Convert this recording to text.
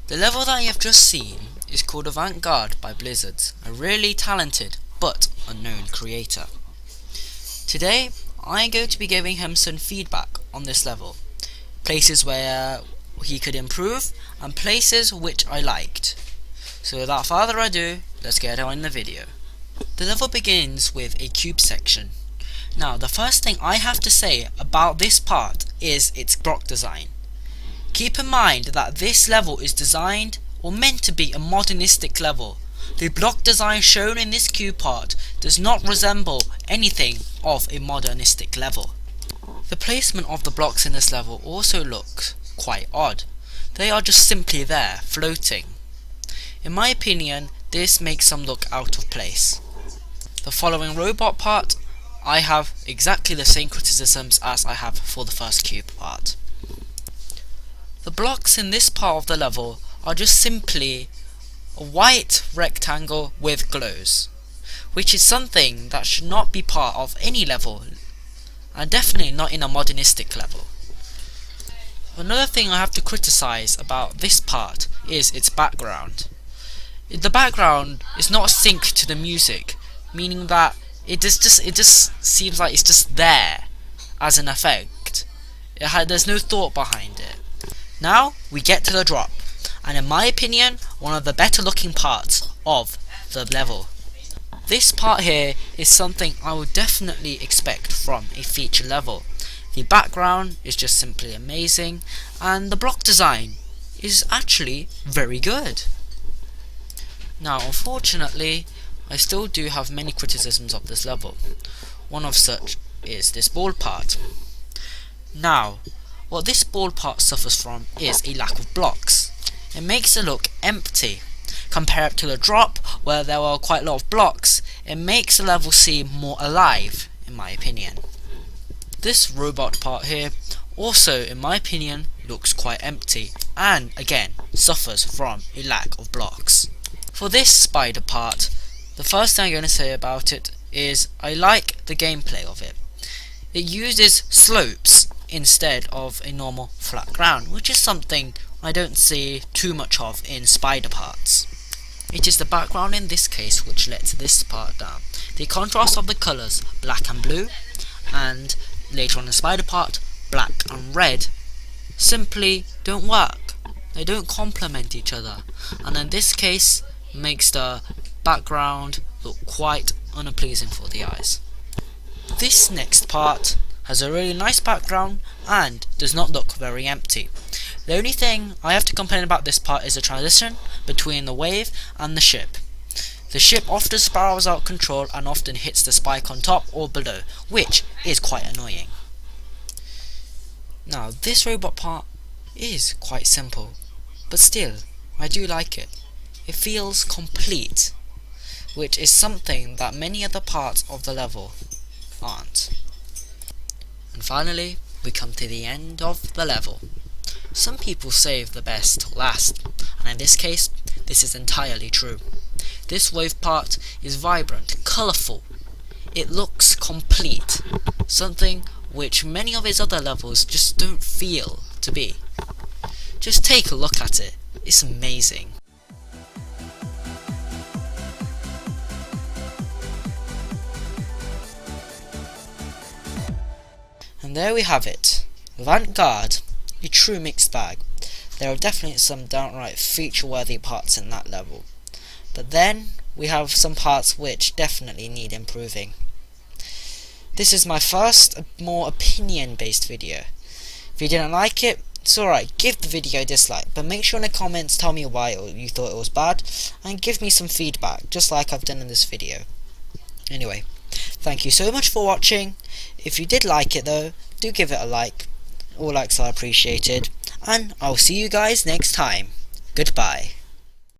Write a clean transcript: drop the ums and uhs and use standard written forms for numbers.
The level that you have just seen is called Avant Garde by Blizzard, a really talented but unknown creator. Today, I'm going to be giving him some feedback on this level, places where he could improve and places which I liked. So without further ado, let's get on in the video. The level begins with a cube section. Now the first thing I have to say about this part is its block design. Keep in mind that this level is designed or meant to be a modernistic level. The block design shown in this cube part does not resemble anything of a modernistic level. The placement of the blocks in this level also looks quite odd. They are just simply there, floating. In my opinion, this makes them look out of place. The following robot part, I have exactly the same criticisms as I have for the first cube part. The blocks in this part of the level are just simply a white rectangle with glows, which is something that should not be part of any level, and definitely not in a modernistic level. Another thing I have to criticize about this part is its background. The background is not synced to the music, meaning that it just seems like it's just there as an effect. There's no thought behind it. Now we get to the drop, and in my opinion, one of the better looking parts of the level. This part here is something I would definitely expect from a feature level. The background is just simply amazing, and the block design is actually very good. Now unfortunately, I still do have many criticisms of this level. One of such is this ball part. Now, what this ball part suffers from is a lack of blocks. It makes it look empty. Compared to the drop, where there are quite a lot of blocks, it makes the level seem more alive, in my opinion. This robot part here also, in my opinion, looks quite empty, and again, suffers from a lack of blocks. For this spider part, the first thing I'm going to say about it is I like the gameplay of it. It uses slopes instead of a normal flat ground, which is something I don't see too much of in spider parts. It is the background in this case which lets this part down. The contrast of the colours black and blue, and later on the spider part black and red, simply don't work. They don't complement each other, and in this case makes the background look quite unpleasing for the eyes. This next part has a really nice background and does not look very empty. The only thing I have to complain about this part is the transition between the wave and the ship. The ship often spirals out of control and often hits the spike on top or below, which is quite annoying. Now this robot part is quite simple, but still I do like it. It feels complete, which is something that many other parts of the level aren't. And finally, we come to the end of the level. Some people save the best last, and in this case, this is entirely true. This wave part is vibrant, colourful. It looks complete, something which many of his other levels just don't feel to be. Just take a look at it, it's amazing. And there we have it, Avant Garde, a true mixed bag. There are definitely some downright feature-worthy parts in that level, but then we have some parts which definitely need improving. This is my first more opinion-based video. If you didn't like it, it's alright, give the video a dislike, but make sure in the comments tell me why you thought it was bad, and give me some feedback, just like I've done in this video. Anyway, thank you so much for watching. If you did like it though, do give it a like. All likes are appreciated, and I'll see you guys next time. Goodbye.